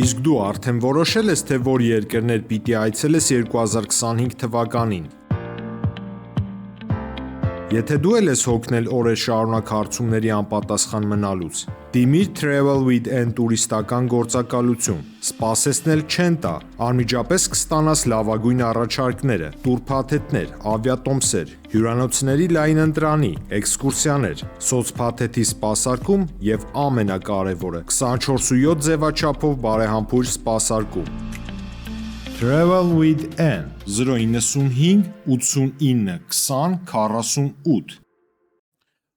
Իսկ դու արդեն որոշել ես, թե որ երկրներ պիտի այցելես 2025 թվականին։ Եթե դու ես հոգնել օրեր շարունակ հարցումների անպատասխան մնալուց, դիմիր Travel with N տուրիստական գործակալություն, սպասեցնել չեն տա, անմիջապես կստանաս լավագույն առաջարկները, տուրփաթեթներ, ավիատոմսեր, հյուրանոցների լայն ընտրանի, էքսկուրսիաներ, սոցփաթեթի սպասարկում եւ ամենակարևորը 24/7 ձևաչափով բարեհամբույր սպասարկում։ Travel with N 095 89 20 48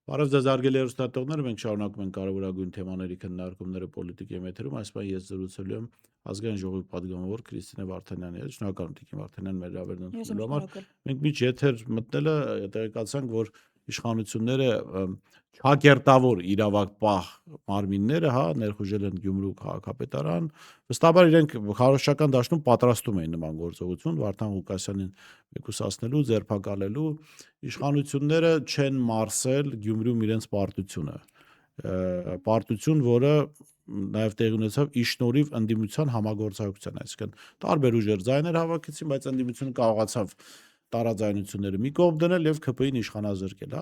Բարև ձեզ արգելի հեռուստատողներ, մենք շարունակում ենք կարևորագույն թեմաների քննարկումները պոլիտիկայի մեթերում, այս պահին ես զրուցելու եմ ազգային ժողովի падգամավոր Քրիստինե Վարդանյանի հետ, շնորհակալ եմ Տիկին Վարդանյան մեր հրավերն ընդունելու համար։ Մենք միջ եթեր մտնելը տեղեկացանք, որ իշխանությունները չակերտավոր իրավապահ մարմինները, ներխուժել են Գյումրու քաղաքապետարան, վստահաբար իրենք քարոզչական դաշտում պատրաստում էին նման գործողություն Վարդան Ղուկասյանին մեկուսացնելու, ձերբակալելու, իշխանությունները չեն մարսել Գյումրիում իրենց պարտությունը, պարտություն, որը նաև տեղի ունեցավ ի շնորհիվ ընդդիմության համագործակցության, այսինքն տարբեր ուժեր ձայներ հավաքեցին, բայց ընդդիմությունը կարողացավ տարաձայնությունները մի կողմ դնել եւ ՔՊ-ին իշխանազրկել,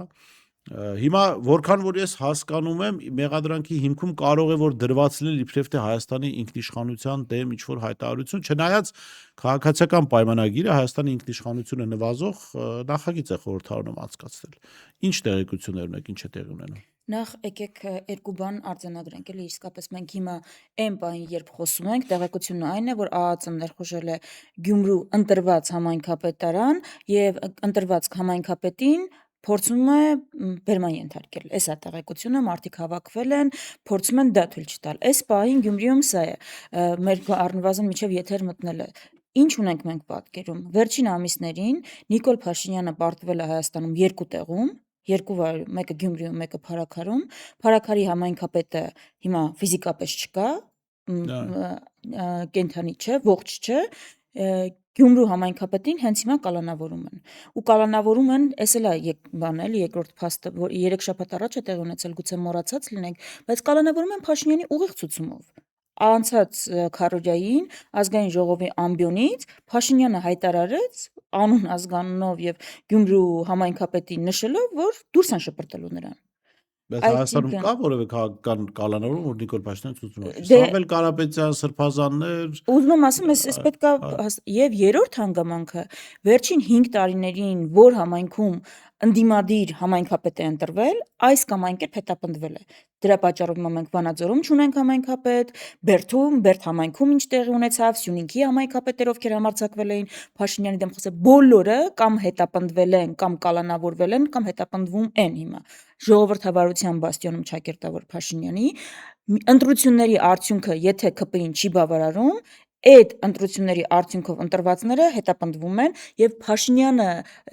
Հիմա որքան որ ես հասկանում եմ, մեղադրանքի հիմքում կարող է որ դրված լինել իբրև թե Հայաստանի ինքնիշխանության դեմ ինչ-որ հայտարարություն, չնայած քաղաքացիական պայմանագիրը Հայաստանի ինքնիշխանությունը նվազող նախագիծ է խորհրդարանում անցկացնել։ Ինչ տեղեկություններ ունեք, ինչ է տեղի ունենում։ Նախ եկեք երկու բան արձանագրենք, էլի իսկապես մենք հիմա այն պահին, երբ խոսում ենք, տեղեկությունն այն է, որ ԱԱԾ-ն ներխուժել է Գյումրու ընտրված համայնքապետարան եւ ընտրված համայնքապետին փորձում է բերման ենթարկել։ Էս է տեղեկությունը, մարդիկ հավաքվել են, փորձում են դա թույլ չտալ։ Այս պահին Գյումրիում սա է, մեր առնվազն միջև եթեր մտնելը։ Ինչ ունենք մենք պատկերում։ Վերջին ամիսներին Նիկոլ Փաշինյանը պարտվել է Հայաստանում երկու տեղում, մեկը Գյումրիում, մեկը Փարաքարում։ Փարաքարի համայնքապետը հիմա ֆիզիկապես չկա, կենթանի չէ, ողջ չէ, Գյումրու համայնքապետին հենց հիմա կալանավորում են։ Ու կալանավորում են, էս էլ է բան էլի, երկրորդ փաստը, որ 3 շաբաթ առաջ է տեղի ունեցել, գուցե մոռացած լինենք, բայց կալանավորում են Փաշինյանի ուղիղ ցուցումով։ Անցած քարոզիային ազգային ժողովի ամբիոնից Փաշինյանը հայտարարեց անուն ազգանունով եւ Գյումրու համայնքապետին նշելով, որ դուրս են շպրտելու նրան։ Բայց Հայաստանում կա որևէ քաղաքական կալանավորում, որ Նիկոլ Փաշինյանը ցուցում է։ Սամվել Կարապետյան, սրբազաններ։ Ուզում եմ ասեմ, էս պետք է եւ երրորդ հանգամանքը վերջին 5 տարիներին որ համայնքում ընդդիմադիր համայնքապետ է ընտրվել, այս կամ այն կերպ հետապնդվել է։ Դրա պատճառով մենք Վանաձորում չունենք համայնքապետ, Բերդում, Բերդ համայնքում ինչ տեղի ունեցավ, Սյունիքի համայնքապետեր ովքեր համարձակվել էին Փաշինյանի դեմ խոսել, բոլորը կամ հետապնդվել են, կամ կալանավորվել են, կամ հետապնդվում են հիմա։ Ժողովրդավարության բաստիոնում չակերտավոր Փաշինյանի ընտրությունների արդյունքը, եթե ՔՊ-ին չի բավարարում, այդ ընտրությունների արդյունքով ընտրվածները հետապնդվում են եւ Փաշինյանը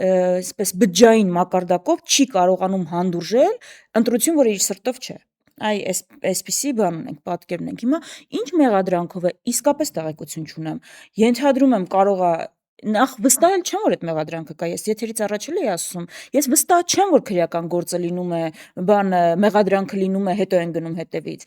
այսպես բջջային մակարդակով չի կարողանում հանդուրժել ընտրություն, որը իր սրտով չէ։ Այսպիսի բան ունենք, պատկեր ունենք։ Հիմա ինչ մեղադրանքով է, իսկապես տեղեկություն չունեմ։ Ենթադրում եմ կարող է նախ վստահ չեմ, որ այդ մեղադրանքը կա, ես եթերից առաջ էի ասում, ես վստահ չեմ, որ քրեական գործը լինում է, մեղադրանքը լինում է, հետո են գնում հետևից։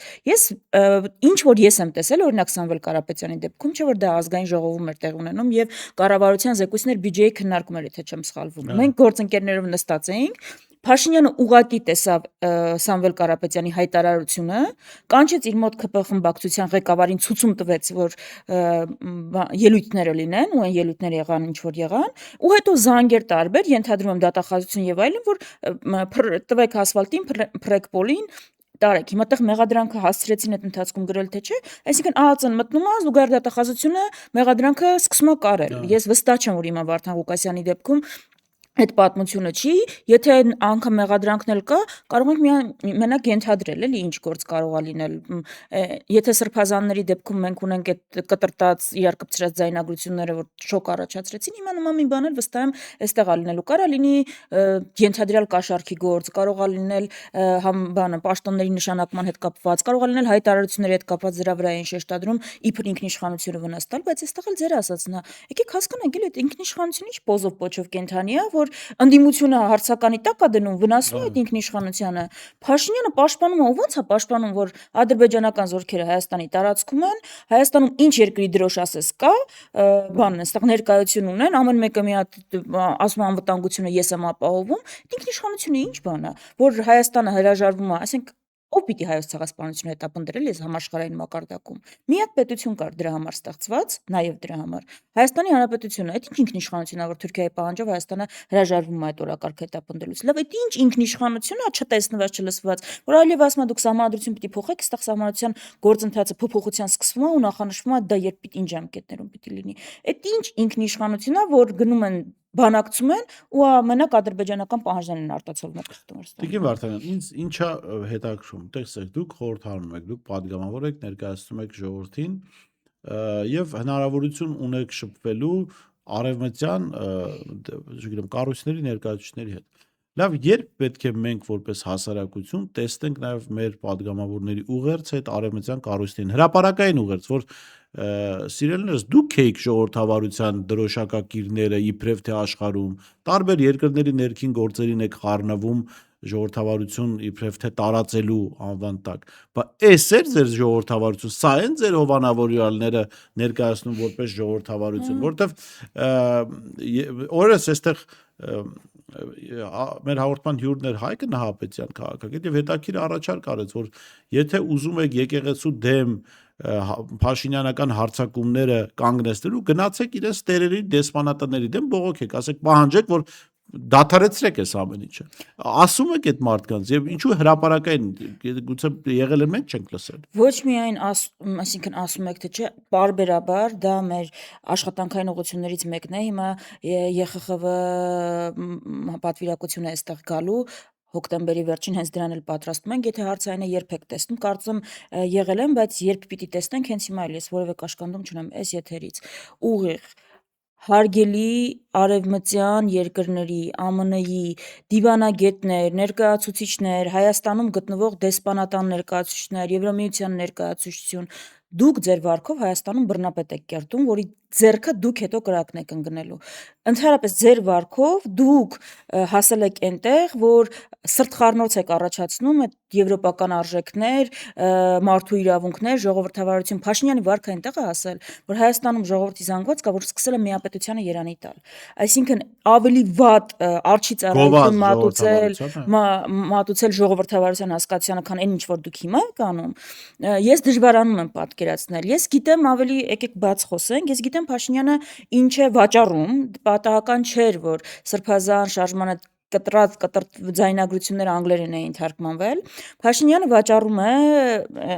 Ինչ որ ես եմ տեսել, օրինակ Սամվել Կարապետյանի դեպքում, չէ որ դա ազգային ժողովում էր տեղ ունենում եւ կառավարության զեկույցներ բյուջեի քննարկում էր, եթե չեմ սխալվում։ Մենք գործընկերներով նստած էինք, Փաշինյանը ուղղակի տեսավ Սամվել Կարապետյանի հայտարարությունը, կանչեց իր մոտ ՔՊ խմբակցության ղեկավարին ցուցում տվեց, որ ելույթները լինեն, ու այն ելույթները եղան, ինչ որ եղան, ու հետո զանգեր տարբեր, ենթադրում եմ դատախազություն եւ այլն, որ տվեք ասֆալտին, փռեք պոլին, տարեք։ Հիմա տեղ մեղադրանքը հասցրեցին այդ ընթացքում գրել թե չէ, այսինքն ԱԱԾ-ն մտնում է, զուգահեռ դատախազությունը մեղադրանքը սկսում է կարել։ Ես վստահ չեմ, որ հիմա Վարդան Ղուկասյանի դեպքում այդ պատմությունը չի, եթե անգամ մեղադրանքն էլ կա, կարող ենք մենակ ենթադրել, էլի ինչ գործ կարող է լինել։ Եթե սրբազանների դեպքում մենք ունենք այդ կտրտած իրար կպցրած ձայնագրությունները, որ շոկ առաջացրեցին, հիմա նման մի բան էլ վստահ եմ այստեղ է լինելու։ Կարա լինի ենթադրյալ կաշառքի գործ, կարող է լինել պաշտոնների նշանակման հետ կապված, կարող է լինել հայտարարությունների հետ կապված դրա վրա են շեշտադրում իբր ինքնիշխանությունը վնաս տալ, բայց այստեղ էլ ձեր ասածն է։ Եկեք հասկանանք, էլի այդ ինքնիշխանությունը ինչ պոզով պոչով կենթանի է, որ ընդդիմությունը հարցականի տակ է դնում, վնասում է այդ ինքնիշխանությանը։ Փաշինյանը պաշտպանում է, ո՞նց է պաշտպանում, որ ադրբեջանական զորքերը Հայաստանի տարածքում են, Հայաստանում ինչ երկրի դրոշ ասես կա, այստեղ ներկայություն ունեն, ամեն մեկը մի հատ ասում է անվտանգությունը ես եմ ապահովում, ինքնիշխանությունը ինչ բան է, որ Հայաստանը հրաժարվում է, ասենք ով պիտի հայոց ցեղասպանությունը հետապնդել այս համաշխարհային մակարդակում։ Միակ պետություն կար դրա համար ստեղծված, նաև դրա համար։ Հայաստանի Հանրապետությունը, այդ ինչ ինքնիշխանություն է, որ Թուրքիայի պահանջով Հայաստանը հրաժարվում է այդ օրակարգը հետապնդելուց։ Լավ, այդ ինչ ինքնիշխանություն է, չտեսնված, չլսված, որ այլև ասում է դուք սահմանադրություն պիտի փոխեք, այստեղ սահմանադրության գործընթացը փոփոխության սկսվում է ու նախանշվում է դա երբ պիտի ինչ ժամկետներում պիտի լինի։ Այդ ինչ ինքնիշխանություն է, որ գնում են բանակցում են ու մենակ ադրբեջանական պահանջներն են արտացոլվում ստանում։ Տիկին Վարդանյան, ինձ ինչա հետաքրքրում, տեսեք, դուք խորհրդանում եք, դուք պատգամավոր եք, ներկայացնում եք ժողովրդին եւ հնարավորություն ունեք շփվելու արևմտյան, չգիտեմ, կառույցների ներկայացուցիչների հետ։ Լավ, երբ պետք է մենք որպես հասարակություն տեսնենք նաև մեր падգամավորների ուղերձ այդ արևմտյան կառույցներին, հրապարակային ուղերձ, որ սիրելիներս դուք եք ժողովրդավարության դրոշակակիրները իբրև թե աշխարհում, տարբեր երկրների ներքին գործերին եք խառնվում ժողովրդավարություն իբրև թե տարածելու անվան տակ, բայց էս է ձեր ժողովրդավարություն, սա են ձեր հովանավորյալները ներկայացնում որպես ժողովրդավարություն, որովհետև օրերս այստեղ մեր հաղորդման հյուրն էր Հայկ Նահապետյան քաղաքագետ եւ հետաքրքիր առաջարկ արեց, որ եթե ուզում եք եկեղեցու դեմ Փաշինյանական հարձակումները կանգնեցնելու, գնացեք իրենց տերերի դեսպանատների դեմ բողոքեք, ասեք պահանջեք, որ դադարեցրեք այս ամեն ինչը։ Ասում եք այդ մարդկանց եւ ինչու հրապարակային գուցե եղել է մենք չենք լսել։ Ոչ միայն այսինքն ասում եք թե չէ, բարբերաբար դա մեր աշխատանքային ուղղություններից մեկն է, հիմա ԵԽԽՎ պատվիրակությունը այստեղ գալու հոկտեմբերի վերջին հենց դրան էլ պատրաստում ենք, եթե հարցը այն է երբ եք տեսնում, կարծում եղել եմ, բայց երբ պիտի տեսնենք, հենց հիմա էլ ես որևէ կաշկանդում չունեմ այս եթերից։ Ուղիղ հարգելի արևմտյան երկրների, ԱՄՆ-ի դիվանագետներ, ներկայացուցիչներ, Հայաստանում գտնվող դեսպանատան ներկայացուցիչներ, Եվրամիության ներկայացուցիչություն, դուք ձեր վարքով Հայաստանում բռնապետ եք կերտում, որի ձեռքը դուք հետո կրակն եք ընկնելու։ Ընդհանրապես ձեր վարքով դուք հասել եք այնտեղ, որ սրտխառնոց եք առաջացնում այդ եվրոպական արժեքներ, մարդու իրավունքներ, ժողովրդավարություն։ Փաշինյանի վարքը այնտեղ է հասել, որ Հայաստանում ժողովրդի զանգված կա, որ սկսել է միապետությանը երանի տալ։ Այսինքն ավելի վատ արջի ծառայություն մատուցել ժողովրդավարության հասկացությանը, քան այն ինչ որ դուք հիմա եք անում, ես դժվարանում եմ պատկերացնել։ Ես գիտեմ ավելի, եկեք բաց խոսենք, ես գիտեմ Փաշինյանը ինչ է վաճառում, պատահական չէր, որ սրբազան շարժմանը կտրած ձայնագրությունները անգլերեն էին թարգմանվել։ Փաշինյանը վաճառում է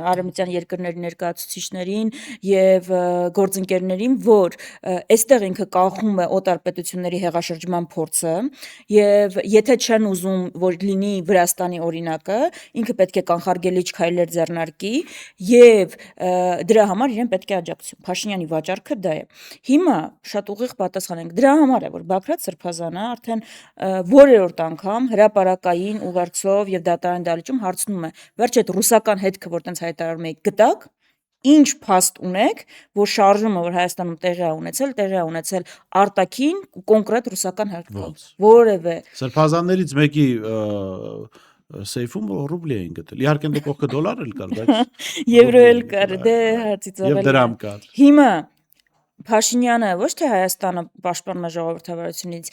արևմտյան երկրների ներկայացուցիչներին եւ գործընկերներին, որ այստեղ ինքը կանխում է օտար պետությունների հեղաշրջման փորձը եւ եթե չեն ուզում, որ լինի Վրաստանի օրինակը, ինքը պետք է կանխարգելիչ քայլեր ձեռնարկի եւ դրա համար իրեն պետք է աջակցություն։ Փաշինյանի վաճառքը դա է։ Հիմա շատ ուղիղ պատասխանենք։ Դրա համար է, որ Բագրատ Սրբազանը արդեն որերորդ անգամ հրապարակային ուղերձով եւ դատարան դալիճում հարցնում է. վերջ այդ ռուսական հետքը, որ տենց հայտարարում եք, գտակ, ինչ փաստ ունեք, որ շարժումը, որ Հայաստանում տեղի է ունեցել արտաքին կոնկրետ ռուսական հետքով։ Որևէ Սրբազաններից մեկի սեյֆում ռուբլի էին գտել։ Իհարկե դե կողքը դոլար էլ կար, բայց եվրո էլ կար, դե հացից եւ դրամ կար։ Հիմա Փաշինյանը ոչ թե Հայաստանը պաշտպանում է ժողովրդավարությունից,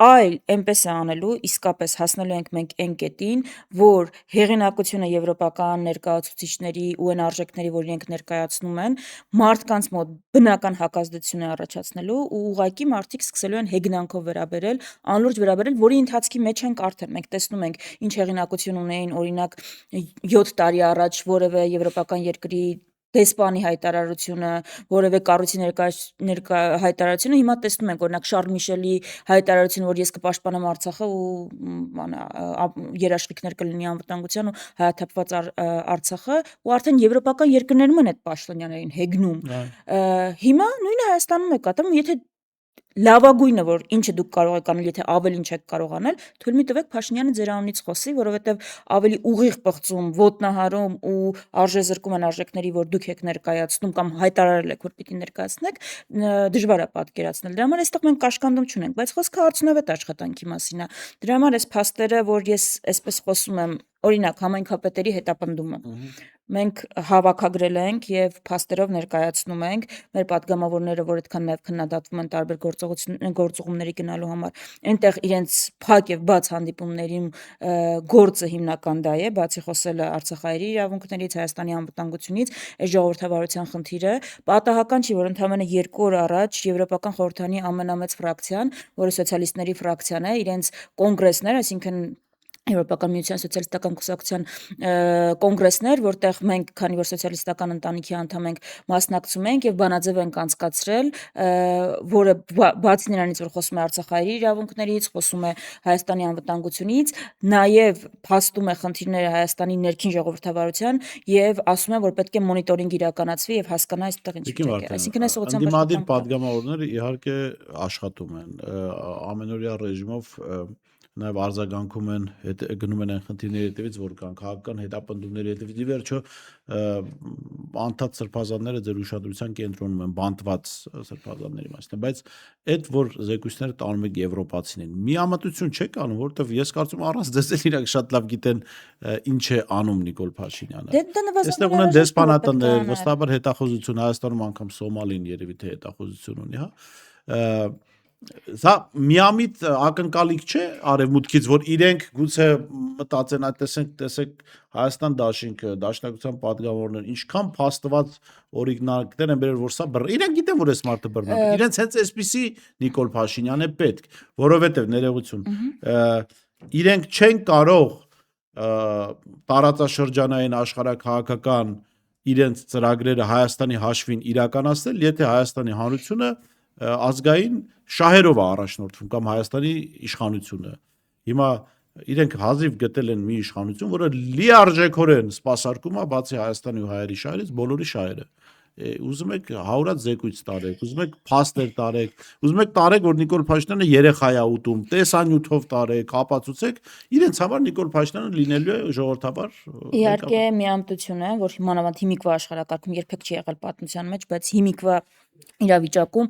այլ այնպես է անելու, իսկապես հասնելու ենք մենք այն կետին, որ հեղինակությունը եվրոպական ներկայացուցիչների ու այն արժեքների, որ իրենք ներկայացնում են, մարդկանց մոտ բնական հակազդեցություն է առաջացնելու ու ուղղակի մարդիկ սկսելու են հեգնանքով վերաբերել, անլուրջ վերաբերել, որի ընթացքի մեջ ենք արդեն։ Մենք տեսնում ենք, ինչ հեղինակություն ունեին, օրինակ 7 տարի առաջ որևէ եվրոպական երկրի դեսպանի հայտարարությունը, որևէ կառույցի հայտարարությունը, հիմա տեսնում ենք օրինակ Շարլ Միշելի հայտարարությունը, որ ես կպաշտպանեմ Արցախը ու երաշխիքներ կլինի անվտանգության ու հայաթափված Արցախը, ու արդեն եվրոպական երկրներում են այդ պաշտոնյաներին հեգնում։ Հիմա նույնը Հայաստանում է կատարվում, եթե լավագույնը, որ ինչը դուք կարող եք անել, եթե ավելին չեք կարող անել, թույլ մի տվեք Փաշինյանը ձեր անունից խոսի, որովհետև ավելի ուղիղ պղծում, ոտնահարում ու արժեզրկում են արժեքների, որ դուք եք ներկայացնում կամ հայտարարել եք, որ պիտի ներկայացնեք, դժվար է պատկերացնել։ Դրա համար այստեղ մենք կաշկանդում չունենք, բայց խոսքը արդյունավետ աշխատանքի մասին է։ Դրա համար այս փաստերը, որ ես այսպես խոսում եմ, օրինակ համայնքապետերի հետապնդումը։ Մենք հավաքագրել ենք եւ փաստերով ներկայացնում ենք մեր падգամավորները, որ այդքան նաև քննադատվում են տարբեր գործողումների գնալու համար, այնտեղ իրենց փակ եւ բաց հանդիպումների գործը հիմնական դա է, բացի խոսելը Արցախայերի իրավունքներից, Հայաստանի անվտանգությունից, այս ժողովրդավարության խնդիրը պատահական չի, որ ընդամենը 2 օր առաջ Եվրոպական խորհրդանի ամենամեծ ֆրակցիան, որը սոցիալիստների ֆրակցիան է, իրենց կոնգրեսներ, այսինքն Եվրոպական միության սոցիալիստական կուսակցության կոնգրեսներ, որտեղ մենք, քանի որ սոցիալիստական ընտանիքի անդամ ենք, մասնակցում ենք եւ բանաձև ենք անցկացրել, որը բացի նրանից, որ խոսում է Արցախայերի իրավունքներից, խոսում է Հայաստանի անվտանգությունից, նաեւ փաստում է խնդիրները Հայաստանի ներքին ժողովրդավարության եւ ասում է, որ պետք է մոնիտորինգ իրականացվի եւ հասկանա այստեղ ինչ է։ Այսինքն այս ուղղությամբ անդիմադիր падգամավորները իհարկե աշխատում են ամենօրյա ռեժիմով նաև արձագանքում են, գնում են այն խնդիրների հետևից, որ կան քաղաքական հետապնդումների հետևից, ի վերջո անդադ սրբազանները ձեր ուշադրության կենտրոնում են բանտված սրբազանների մասին, բայց այդ որ զեկույցները տանում եք եվրոպացիներին, միամտություն չեք անում, որովհետև ես կարծում եմ առանց դες իրանք շատ լավ գիտեն ինչ է անում Նիկոլ Փաշինյանը։ Այստեղ ունեն դեսպանատներ, վստահաբար հետախուզություն Հայաստանում անգամ Սոմալին երևի թե հետախուզություն ունի, հա։ Սա միամիտ ակնկալիք չէ արևմուտքից, որ իրենք գուցե մտածեն, տեսեք Հայաստան դաշինքը, դաշնակցության падգամավորներ, ինչքան փաստված օրինակներ են բերել, որ սա իրենք գիտեն, որ այս մարդը բռնապետ է, իրենց հենց այսպիսի Նիկոլ Փաշինյան է պետք, որովհետև ներողություն, իրենք չեն կարող տարածաշրջանային աշխարհաքաղաքական իրենց ծրագրերը Հայաստանի հաշվին իրականացնել, եթե Հայաստանի հանրությունը ազգային շահերով է առաջնորդվում կամ Հայաստանի իշխանությունը։ Հիմա իրենք հազիվ գտել են մի իշխանություն, որը լիարժեքորեն սպասարկում է բացի Հայաստանի ու հայերի շահերից բոլորի շահերը։ Ուզում եք հարած զեկույց տարեք, ուզում եք փաստեր տարեք, ուզում եք տարեք, որ Նիկոլ Փաշինյանը երեխա է ուտում, տեսանյութով տարեք, ապացուցեք, իրենց համար Նիկոլ Փաշինյանը լինելու է ժողովրդավար։ Իհարկե միամտություն է, որ մանավանդ հիմիկվա աշխարհակարգում երբեք չի եղել պատմության մեջ, բայց հիմիկվա իրավիճակում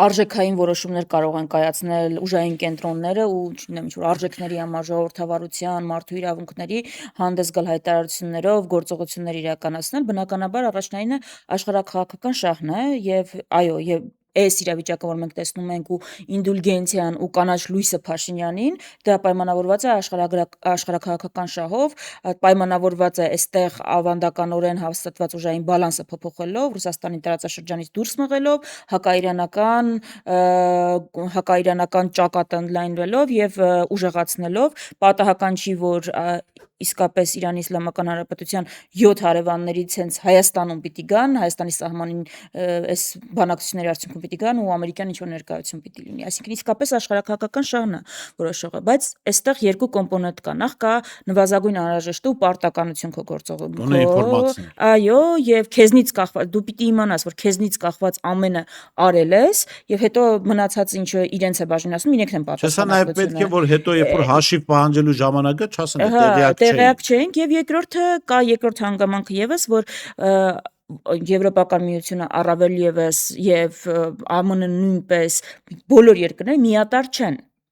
արժեքային որոշումներ կարող են կայացնել ուժային կենտրոնները ու չունեմ ինչ-որ արժեքների համար ժողովրդավարության, մարդու իրավունքների հանդես գալ հայտարարություններով, գործողություններ իրականացնել, բնականաբար առաջնայինը աշխարհաքաղաքական շահն է եւ այո, եւ այս իրավիճակը, որ մենք տեսնում ենք ու ինդուլգենցիան ու կանաչ լույսը Փաշինյանին, դա պայմանավորված է աշխարհաքաղաքական շահով, պայմանավորված է այստեղ ավանդականորեն հաստատված ուժային բալանսը փոփոխելով, Ռուսաստանի տարածաշրջանից դուրս մղելով, հակաիրանական ճակատը ընդլայնվելով եւ ուժեղացնելով, պատահական չի, որ իսկապես Իրանի Իսլամական Հանրապետության 7 հարևաններից հենց Հայաստանում պիտի գան, Հայաստանի սահմանին այս բանակցությունների արդյունքում պիտի գան ու ամերիկյան ինչ-որ ներկայություն պիտի լինի։ Այսինքն իսկապես աշխարհաքաղաքական շահն է որոշողը, բայց այստեղ երկու կոմպոնենտ կա։ Նախ կա նվազագույն անհրաժեշտ ու պարտականություն քո գործողությունում։ Այո, եւ քեզնից կախված դու պիտի իմանաս, որ քեզնից կախված ամենը արել ես եւ հետո մնացած ինչը իրենց է բաժանացնում, իրենք են պատասխանատու։ Չէ, սա նաեւ պետք է որ հետո երբ որ հաշիվ պահանջելու ժամանակը չասեն տեղյակ չենք եւ երկրորդը կա երկրորդ հանգամանքը եւս, որ Եվրոպական միությունը առավել եւս եւ ԱՄՆ-ը նույնպես բոլոր երկրները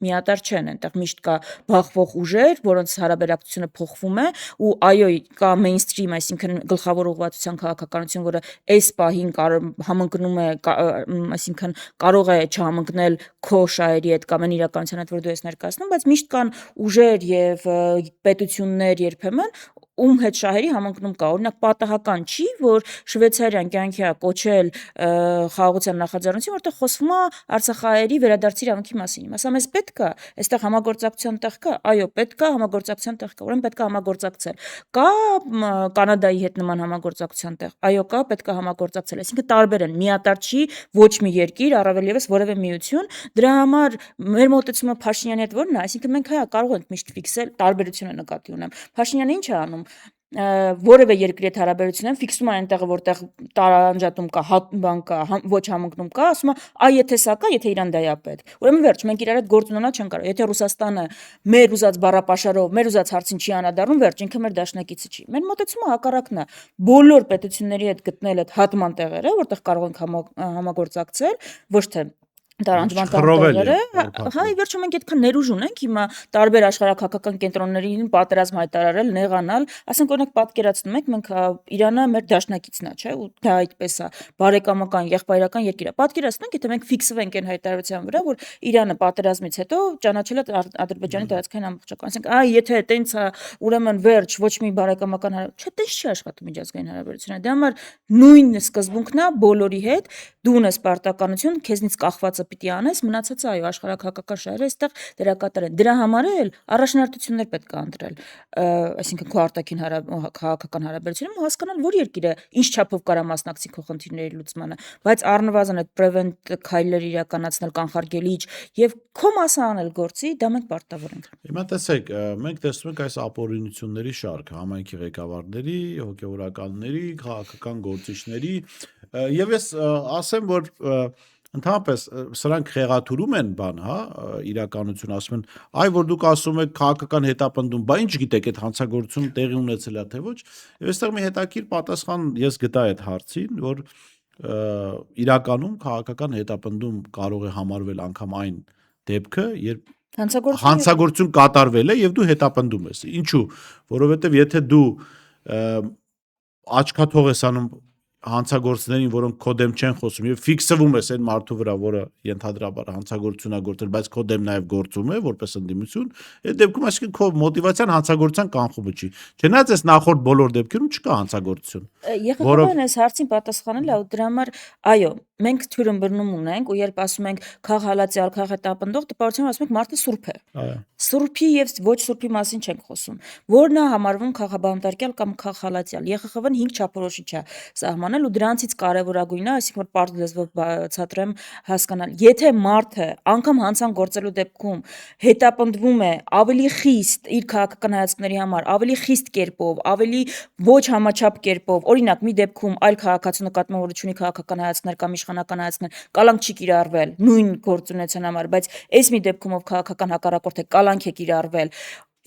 միատար չեն, այնտեղ միշտ կա բախվող ուժեր, որոնց հարաբերակցությունը փոխվում է ու այո, կա mainstream, այսինքն գլխավոր ուղղվածության քաղաքականություն, որը այս պահին համընկնում է, այսինքն կարող է չհամընկնել քո շահերի հետ կամ այն իրականության հետ, որ դու ես ներկայացնում, բայց միշտ կան ուժեր եւ պետություններ երբեմն, ում հետ շահերի համընկնում կա։ Օրինակ պատահական չի, որ Շվեյցարիան կյանքի է կոչել խաղաղության նախաձեռնություն, որտեղ խոսվում է Արցախահայերի վերադարձի իրավունքի մասին։ Ասա մեզ պետք է, այստեղ համագործակցության տեղ կա, այո, պետք է համագործակցության տեղ կա, ուրեմն պետք է համագործակցել։ Կա Կանադայի հետ նման համագործակցության տեղ, այո, կա, պետք է համագործակցել։ Այսինքն տարբեր են, միատար չի ոչ մի երկիր, առավել եւս որևէ միություն։ Դրա համար մեր մոտեցումը Փաշինյանի հետ որն է, այսինքն մենք կարող ենք միշտ ֆիքսել տարբերությունը նկատի ունեմ։ Փաշինյանը ինչ է անում, որևէ երկրի հետ հարաբերություն են ֆիքսում է այնտեղ որտեղ տարանջատում կա, բան կա, ոչ համընկնում կա, ասում է, այ եթե սա կա, եթե Իրան դա է պետք։ Ուրեմն վերջ, մենք իրար հետ գործ ունենալ չենք կարող։ Եթե Ռուսաստանը մեր ուզած բառապաշարով, մեր ուզած հարցին չի անդրադառնում, վերջ, ինքը մեր դաշնակիցը չի։ Մեր մոտեցումը հակառակն է։ Բոլոր պետությունների հետ գտնել այդ հատման տեղերը, որտեղ կարող ենք համագործակցել, ոչ թե տարանջման տեղերը, հա, ի վերջո մենք այդքան ներուժ ունենք հիմա տարբեր աշխարհակահաղական կենտրոններին պատերազմ հայտարարել, նեղանալ, ասենք օրինակ պատկերացնում եք, մենք Իրանը մեր դաշնակիցն է, չէ՞, ու դա այդպես է, բարեկամական, եղբայրական երկիր է։ Պատկերացնենք, եթե մենք ֆիքսվենք այն հայտարարության վրա, որ Իրանը պատերազմից հետո ճանաչել է Ադրբեջանի տարածքային ամբողջական, ասենք, այ եթե տենց է, ուրեմն վերջ, ոչ մի բարեկամական, չէ, տենց չի աշխատում միջազգային հարաբերությունը։ Դրա համար նույն սկզբունքն է բոլորի հետ, դու ունես պարտականություն, քեզնից կախվածը պիտի անես, մնացածը այո, աշխարհակահաղական շահերը այստեղ դերակատար են։ Դրա համար էլ առաջնահերթություններ պետք է ընտրել, այսինքն քո արտաքին քաղաքական հարաբերությունում ու հասկանալ, որ երկիրը ինչ չափով կարա մասնակցի քո խնդիրների լուծմանը, բայց առնվազն այդ prevent քայլեր իրականացնել կանխարգելիչ եւ քո մասը անել գործի, դա մենք պարտավոր ենք։ Հիմա տեսեք, մենք տեսնում ենք այս ապօրինությունների շարքը, համայնքի ղեկավարների, հոգևորականների, քաղաքական գործիչների, եւ ես ասեմ, որ ընդհանրապես սրանք խեղաթուրում են բան, հա, իրականություն ասում են, այ որ դուք ասում եք քաղաքական հետապնդում, բա ինչ գիտեք այդ հանցագործությունը տեղի ունեցել է թե ոչ, եւ այստեղ մի հետաքրքիր պատասխան ես գտա այդ հարցին, որ իրականում քաղաքական հետապնդում կարող է համարվել անգամ այն դեպքը, երբ հանցագործություն կատարվել է եւ դու հետապնդում ես։ Ինչու՞, որովհետեւ եթե դու աչքաթող ես անում հանցագործներին, որոնք քո դեմ չեն խոսում եւ ֆիքսվում ես այն մարդու վրա, որը ենթադրաբար հանցագործություն է գործել, բայց քո դեմ նաեւ գործում է որպես ընդդիմություն, այդ դեպքում այսինքն քո մոտիվացիան հանցագործության կանխումը չի։ Չնայած այս նախորդ բոլոր դեպքերում չկա հանցագործություն։ ԵԽԽՎ-ն այս հարցին պատասխանել է ու դրա համար այո, մենք թյուրըմբռնում ունենք ու երբ ասում ենք քաղհալածյալ, քաղհետապնդող, տպավորություն ասում ենք մարդը սուրբ է։ Սուրբի եւ ոչ սուրբի մասին չենք խոսում։ Որն է համարվում քաղաբանտարկյալ կամ քաղհալածյալ։ ԵԽԽՎ-ն 5 չափորոշիչ է սահմանել ու դրանցից կարևորագույնն է, այսինքն որ պարզ լեզվով բացատրեմ հասկանալ։ Եթե մարդը անգամ հանցան գործելու դեպքում հետապնդվում է ավելի խիստ իր քաղաքական հայացքների համար, ավելի խիստ կերպով, ավելի ոչ համաչափ կերպով, օրինակ մի դեպքում այլ քաղաքացու նկատմամբ որ ունի քաղաքական հայացքներ կամ իշխանական հայացքներ, կալանք չի կիրառվել նույն գործունեության համար, բայց այս մի դեպքում ով քաղաքական հակառակորդ է, կալանք է կիրառվել։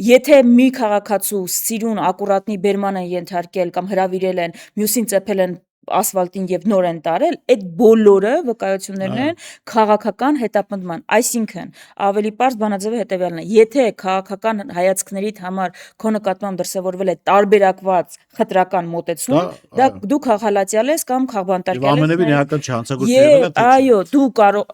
Եթե մի քաղաքացու սիրուն ակուրատնի բերման են ենթարկել կամ հրավիրել են, մյուսին ծեփել են ասֆալտին եւ նոր են տարել, այդ բոլորը վկայություններն են քաղաքական հետապնդման, այսինքն ավելի պարզ բանաձևը հետեւյալն է. եթե քաղաքական հայացքներիդ համար քո նկատմամբ դրսևորվել է տարբերակված խտրական մոտեցում, դա դու քաղհալածյալ ես կամ քաղբանտարկյալ ես։ Եվ ամենևին իհարկան չհանցագործել եղել է, թե այո, դու կարող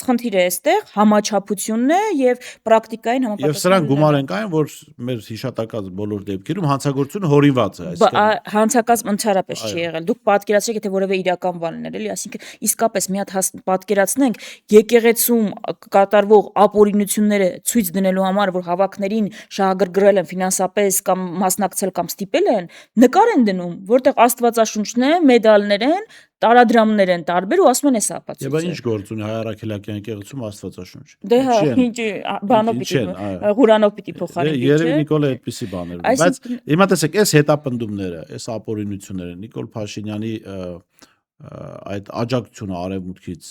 խնդիրը այստեղ համաչափությունն է եւ պրակտիկային համապատասխան։ Եվ սրանք գումար են կային, որ մեր հիշատակած բոլոր դեպքերում հանցագործությունը հորինված է, այսինքն հանցակազմ ընդհանրապես չի եղել։ Դուք պատկերացրեք, եթե որևէ իրական բան լիներ, էլի, այսինքն իսկապես մի հատ պատկերացնենք եկեղեցում կատարվող ապօրինությունները ցույց դնելու համար, որ հավաքներին շահագրգռել են ֆինանսապես կամ մասնակցել կամ ստիպել են, նկար են դնում, որտեղ աստվածաշունչն է, մեդալներ են, տարադրամներ են տարբեր ու ասում են էս ապացույց։ Եվ ինչ գործ ունի հայ առաքելակյան եկեղեցում աստվածաշունչ։ Դե հա, ինչ բանով պիտի Ղուրանով պիտի փոխարինի, չէ՞։ Երևի Նիկոլը այդպեսի բաներ ունի, բայց հիմա տեսեք, այս հետապնդումները, այս ապօրինությունները Նիկոլ Փաշինյանի այդ աջակցությունը արևմուտքից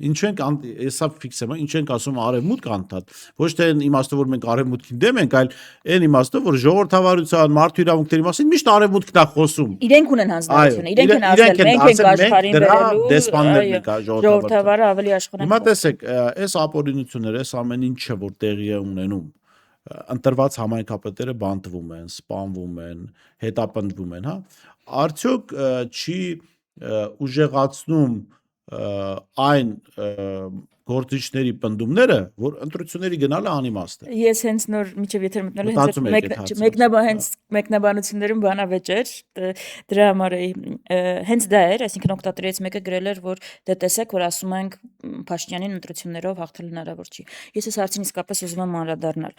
ինչ ենք հեսա ֆիքսեմ, ինչ ենք ասում արևմուտք անդադ, ոչ թե այն իմաստով որ մենք արևմուտքին դեմ ենք, այլ այն իմաստով որ ժողովրդավարության, մարդու իրավունքների մասին միշտ արևմուտքն է խոսում։ Իրենք ունեն հանձնարարությունը, իրենք են ասել, մենք ենք աշխարհին բերելու, դեսպաններն են ժողովրդավարը ավելի աշխարհին։ Հիմա տեսեք, այս ապօրինությունները, այս ամեն ինչը որ տեղի է ունենում, ընտրված համայնքապետերը բանտվում են, սպանվում են, հետապնդվում են, հա։ Արդյոք չի ուժեղացնում այն գործիչների պնդումները, որ ընտրությունների գնալը անիմաստ է։ Ես հենց նոր միջև եթեր մտնելու Մտածում եք այդ հարցը։ մեկնաբանություններում բանավեճ էր, դրա համար հենց դա էր, այսինքն օգտատերից մեկը գրել էր, որ դե տեսեք, որ ասում ենք Փաշինյանին ընտրություններով հաղթել հնարավոր չի։ Ես այս հարցին իսկապես ուզում եմ անդրադառնալ։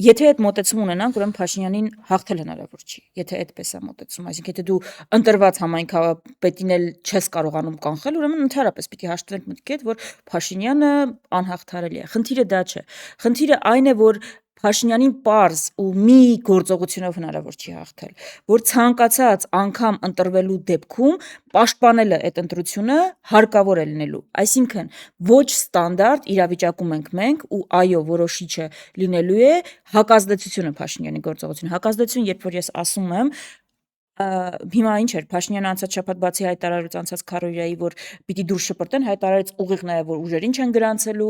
Եթե այդ մոտեցում ունենանք, ուրեմն Փաշինյանին հաղթել հնարավոր չի։ Եթե այդպես է մոտեցում, այսինքն եթե դու ընտրված համայնքապետին էլ չես կարողանում կանխել, ուրեմն ընդհանրապես պիտի հաշտվենք մտքի հետ, որ Փաշինյանը անհաղթարելի է։ Խնդիրը դա չէ։ Խնդիրը այն է, որ Փաշինյանին պարզ ու մի գործողությունով հնարավոր չի հաղթել, որ ցանկացած անգամ ընտրվելու դեպքում պաշտպանելը այդ ընտրությունը հարկավոր է լինելու։ Այսինքն ոչ ստանդարտ իրավիճակում ենք մենք ու այո, որոշիչը լինելու է հակազդեցությունը Փաշինյանի գործողությունը։ Հակազդեցություն, երբ որ ես ասում եմ, հիմա ինչ էր Փաշինյանը անցած շաբաթ բացի հայտարարից անցած քարոզիայի, որ պիտի դուրս շպրտեն, հայտարարից ուղիղ նաև որ ուժերին չեն գրանցելու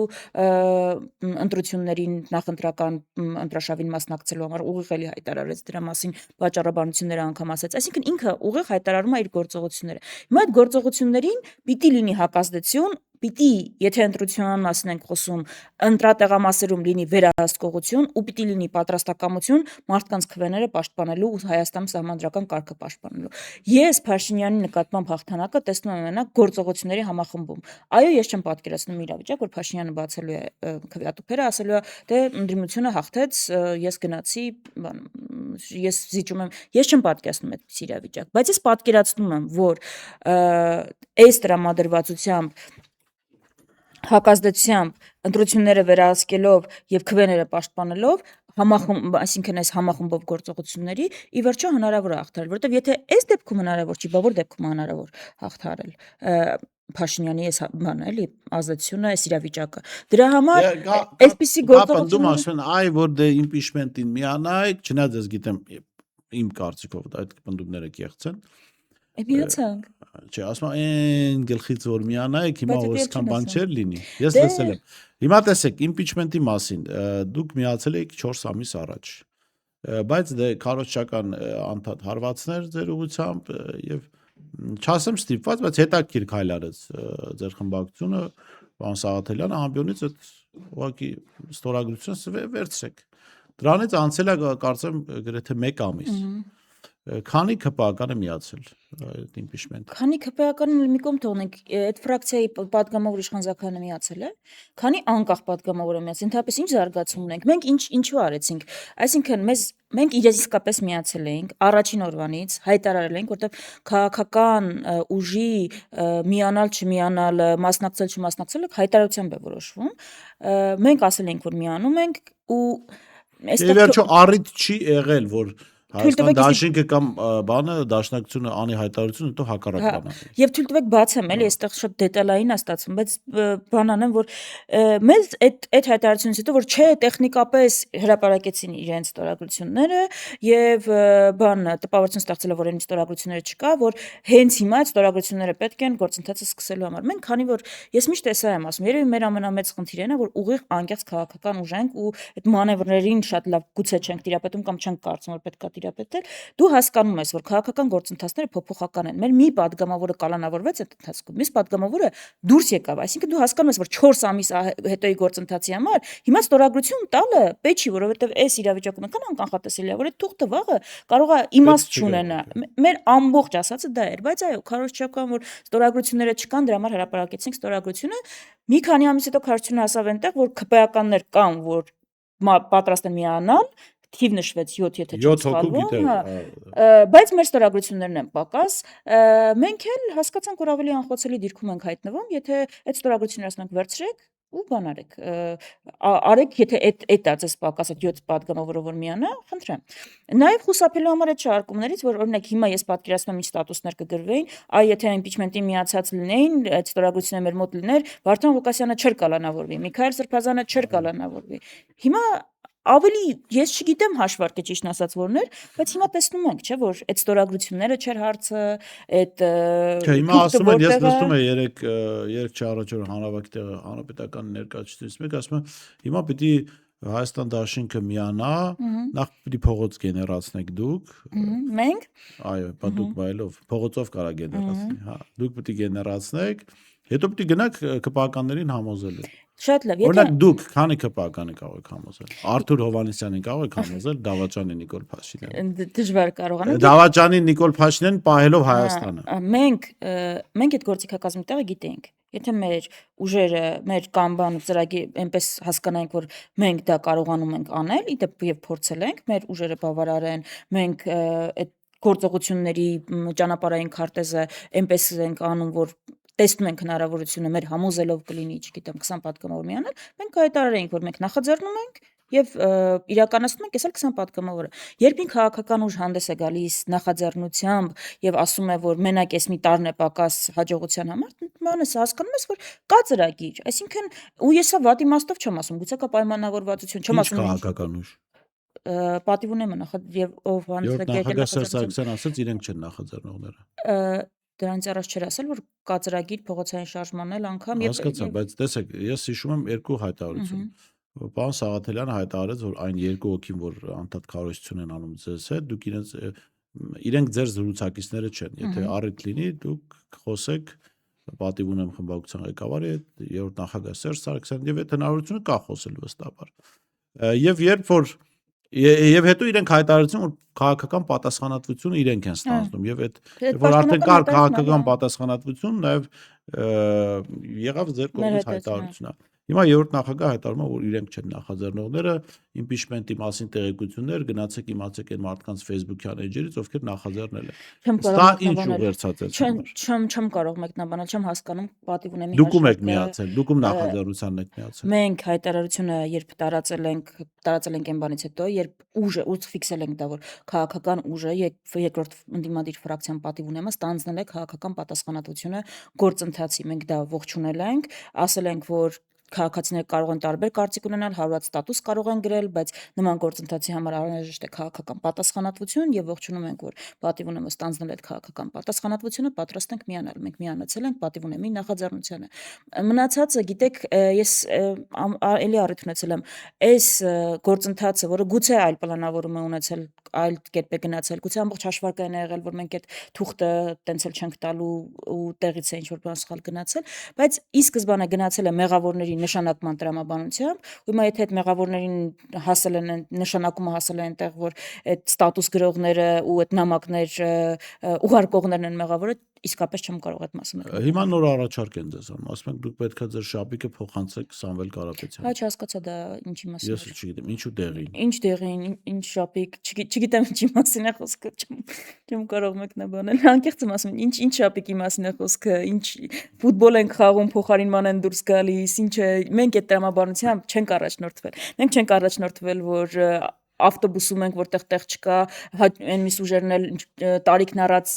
ընտրություններին նախընտրական ընտրաշավին մասնակցելու համար ուղիղ էլի հայտարարեց դրա մասին վաճառաբանությունները անգամ ասեց, այսինքն ինքը ուղիղ հայտարարում է իր գործողությունները։ Հիմա այդ գործողություններին պիտի լինի հակազդեցություն, պիտի, եթե ընտրության մասին ենք խոսում, ընտրատեղամասերում լինի վերահսկողություն ու պիտի լինի պատրաստակամություն մարդկանց քվեները պաշտպանելու ու Հայաստանում սահմանադրական կարգը պաշտպանելու։ Ես Փաշինյանի նկատմամբ հաղթանակը տեսնում եմ մենակ գործողությունների համախմբում։ Այո, ես չեմ պատկերացնում իրավիճակ, որ Փաշինյանը բացելու է քվեատուփերը, ասելու է, դե ընդդիմությունը հաղթեց, ես գնացի, ես զիջում եմ, ես չեմ պատկերացնում այդպես իրավիճակ, բայց ես պատկերացնում եմ, որ այս տրամադրվածությամբ հակազդեցությամբ ընտրությունները վերահսկելով եւ քվեները պաշտպանելով այսինքն այս համախմբով գործողությունների ի վերջո հնարավոր է հաղթարել, որովհետեւ եթե այս դեպքում հնարավոր չի, բա որ դեպքում է հնարավոր հաղթարել Փաշինյանի այս բանը էլի ազդեցությունը այս իրավիճակը։ Դրա համար այսպիսի գործողություններ ասեն, այ որ դե իմպիչմենտին միանայք, չնայած ես գիտեմ իմ կարծիքով այդ պնդումները կեղծ են։ Միացանք։ Չէ, ասում են գլխից որ միանայք, հիմա որքան բան չէր լինի։ Ես լսել եմ։ Հիմա տեսեք, impeachment-ի մասին դուք միացել եք 4 ամիս առաջ։ Բայց դե քարոզչական անդադ հարվածներ ձեր ուղությամբ եւ չասեմ ստիպված, բայց հետաքրքիր քայլ արեց ձեր խմբակցությունը, պարոն Սաղաթելյանը ամբիոնից այդ ուղղակի ստորագրությունը վերցրեք։ Դրանից անցել է կարծեմ գրեթե 1 ամիս։ Քանի ԿՊԱ-կանը միացել այդ impeachment-ը։ Քանի ԿՊԱ-կանը մի կողմ թողնենք, այդ ֆրակցիայի պատգամավոր Իշխան Զաքարյանը միացել է, քանի անկախ պատգամավորը միացել, ընդհանրապես ինչ զարգացում ունենք։ Մենք ինչու արեցինք։ Այսինքն մենք իսկապես միացել էինք առաջին օրվանից, հայտարարել էինք, որտեղ քաղաքական ուժի միանալ չմիանալը, մասնակցել չմասնակցելը հայտարարությամբ է որոշվում։ Մենք ասել էինք, որ միանում ենք ու այստեղ վերջո առիթ չի եղել, որ Հայաստան դաշինքը կամ բանը դաշնակցությունը անի հայտարարություն հետո հակառակ բանը։ Եվ թույլ տվեք բացեմ, էլի այստեղ շատ դետալային է ստացվում, բայց բան անեմ, որ մեզ այդ հայտարարությունից հետո որ չէ, տեխնիկապես հրապարակեցին իրենց ստորագրությունները եւ տպավորություն ստեղծելով, որ այն ստորագրությունները չկա, որ հենց հիմա այդ ստորագրությունները պետք են գործընթացը սկսելու համար։ Մենք քանի որ ես միշտ էսա եմ ասում, երևի մեր ամենամեծ խնդիրն է, որ ուղիղ անկեղծ քաղաքական ուժ ենք ու այդ մանևրներին շատ լավ գուցե չենք տիրապետում կամ չենք կարծում, որ պետք է տիրապետել, դու հասկանում ես, որ քաղաքական գործընթացները փոփոխական են։ Մեր մի падգամավորը կալանավորվեց այդ ընթացքում, մյուս падգամավորը դուրս եկավ, այսինքն դու հասկանում ես, որ 4 ամիս հետոյի գործընթացի համար հիմա ստորագրություն տալը պետք չի, որովհետև այս իրավիճակում կան անկանխատեսելի է, որ այդ թուղթը վաղը կարող է իմաստ չունենա։ Մեր ամբողջ ասածը դա էր, բայց այո, քարոզչական որ ստորագրությունները չկան, դրա համար հրապարակեցինք ստորագրությունը։ Մի քանի ամիս հետո քարոզչությունը հասավ այնտեղ, որ ԿՊԱ-կաններ կան, որ պատրաստ են միանալ, թիվ նշվեց 7, եթե չսխալվում, բայց մեր ստորագրություններն են պակաս։ Մենք էլ հասկացանք, որ ավելի անխոցելի դիրքում ենք հայտնվում, եթե այդ ստորագրությունները ասենք վերցրեք ու բան արեք, եթե այդ ածես պակաս, այդ 7 падգամավորը որ միանա, խնդրեմ։ Նաև խուսափելու համար այդ շարքումներից, որ օրինակ հիմա ես պատկերացնում եմ ինչ ստատուսներ կգրվեին, եթե impeachment-ի միացած լինեին, այդ ստորագրությունը մեր մոտ լիներ, Վարդան Ղուկասյանը չէր կալանավորվի, Միքայել Սրբազանը չէր կալանավորվի։ Հիմա ավելի ես չգիտեմ հաշվարկը ճիշտ ասած որներ, բայց հիմա տեսնում ենք, չէ, որ այդ ստորագրությունները չէր հարցը, այդ Չէ, հիմա ասում են, ես լսում եմ 3 4 օր հանրավակի տեղը հանրապետական ներկայացուցիչից մեկ ասում է, հիմա պիտի Հայաստան դաշինքը միանա, նախ պիտի փողոց գեներացնեք դուք, Մենք այո, դուք բայելով փողոցով կարա գեներացնի, հա, դուք պիտի գեներացնեք, հետո պիտի գնաք ԿՊԱ-ականներին համոզելու։ շատ լավ, Օրինակ դուք քանի ԿՊԱ-ականի կարող եք համոզել։ Արթուր Հովհաննիսյանին կարող եք համոզել, Դավաճանի Նիկոլ Փաշինյանին։ դժվար կարողանանք։ Դավաճանի Նիկոլ Փաշինյանին պահելով Հայաստանը։ Մենք այդ գործիքակազմի տեղը գիտենք։ Եթե մեր ուժերը, մեր կամբան ու ծրագիր այնպես հասկանանք, որ մենք դա կարողանում ենք անել, իդեպ եւ փորձել ենք, մեր ուժերը բավարար են, մենք այդ գործողությունների ճանապարհային քարտեզը այնպես ենք անում, որ տեսնում ենք հնարավորությունը մեր համոզելով կլինի, չգիտեմ, 20 պատգամավոր միանալ, մենք հայտարարենք, որ մենք նախաձեռնում ենք եւ իրականացնում ենք այսօր 20 պատգամավորը։ Երբ ինքը քաղաքական ուժ հանդես է գալիս նախաձեռնությամբ եւ ասում է, որ մենակ էս մի տարն է պակաս հաջողության համար, մանես հասկանում ես, որ կա ծրագիր, այսինքն ու ես սա վատ իմաստով չեմ ասում, գուցե կա պայմանավորվածություն, չեմ ասում քաղաքական ուժ։ պատիվ ունեմ եւ ով Նախագահ Սերժ Սարգսյանն ասաց իրենք չեն նախաձեռնողները։ Դրանից առաջ չէր ասել, որ կա ծրագիր փողոցային շարժման էլ անգամ Հասկացա, բայց տեսեք, ես հիշում եմ երկու հայտարարություն։ Պարոն Սաղաթելյանը հայտարարեց, որ այն երկու հոգին, որ անդադ քարոզություն են անում ձեզ հետ, դուք իրենք ձեր զրուցակիցները չեն։ Եթե առիթ լինի, դուք խոսեք, պատիվ ունեմ խմբակցության ղեկավարի հետ, երրորդ նախագահ Սերժ Սարգսյանն եւ այդ հնարավորությունը կա խոսել վստահաբար։ Եվ երբ որ Եվ հետո իրենք հայտարարեցին, որ քաղաքական պատասխանատվությունը իրենք են ստանձնում եւ այդ որ արդեն կար քաղաքական պատասխանատվություն, նաեւ եղավ ձեր կողմից հայտարարությունը։ Հիմա երրորդ նախագահը հայտարարում է, որ իրենք չեն նախաձեռնողները, իմպիչմենտի մասին տեղեկություններ, գնացեք իմացեք այն մարդկանց Facebook-յան էջերից, ովքեր նախաձեռնել են։ Դա ինչ ուղերձած է։ Չեմ կարող մեկնաբանել, չեմ հասկանում պատիվ ունեմ Դուք եք միացել, դուք նախաձեռնությանն եք միացել։ Մենք հայտարարությունը երբ տարածել ենք այն բանից հետո, երբ ուժը ֆիքսել ենք դա, որ քաղաքական ուժը երկրորդ ընդդիմադիր ֆրակցիան պատիվ ունեմը ստանձնել է քաղաքական պատասխանատվությունը գործընթացի, մենք դա ողջունել ենք, ասել ենք, որ քաղաքացիները կարող են տարբեր կարծիք ունենալ, հարված ստատուս կարող են գրել, բայց նման գործընթացի համար անհրաժեշտ է քաղաքական պատասխանատվություն եւ ողջունում ենք, որ պատիվ ունեմը ստանձնել այդ քաղաքական պատասխանատվությունը, պատրաստ ենք միանալ։ Մենք միանացել ենք պատիվ ունեմի նախաձեռնությանը։ Մնացածը, գիտեք, ես էլի առիթ ունեցել եմ, այս գործընթացը, որը գուցե այլ պլանավորում է ունեցել, այլ կերպ է գնացել, գուցե ամբողջ հաշվարկային է եղել, որ մենք այդ թուղթը տենց էլ չենք տալու ու տեղից է ինչ-որ բան սխալ գնացել, բայց ի սկզբանե գնացել է մեղավորների նշանակման տրամաբանությամբ, ու հիմա եթե այդ մեղավորներին հասել են նշանակումը հասել է այնտեղ, որ այդ ստատուս գրողները ու այդ նամակներ ուղարկողներն են մեղավորը, իսկապես չեմ կարող այդ մասը մտնել։ Հիմա նոր առաջարկ են ձեզ անում, ասում եք դուք պետք է ձեր շապիկը փոխանցեք Սամվել Կարապետյանին։ Հա, չհասկացա դա ինչի մասին է։ Ես չգիտեմ, ինչու դեղին։ Ինչ դեղին, ինչ շապիկ, չգիտեմ ինչի մասին է խոսքը, չեմ կարող մեկնաբանել։ Անկեղծ եմ ասում, ինչ շապիկի մասին է խոսքը, ինչ ֆուտբոլ են խաղում, փոխարինման են դուրս գալիս, ինչ է, մենք այդ տրամաբանությամբ չենք առաջնորդվել։ Մենք չենք առաջնորդվել, որ ավտոբուսում ենք, որտեղ տեղ չկա, այն միս ուժերն էլ տարիքն առած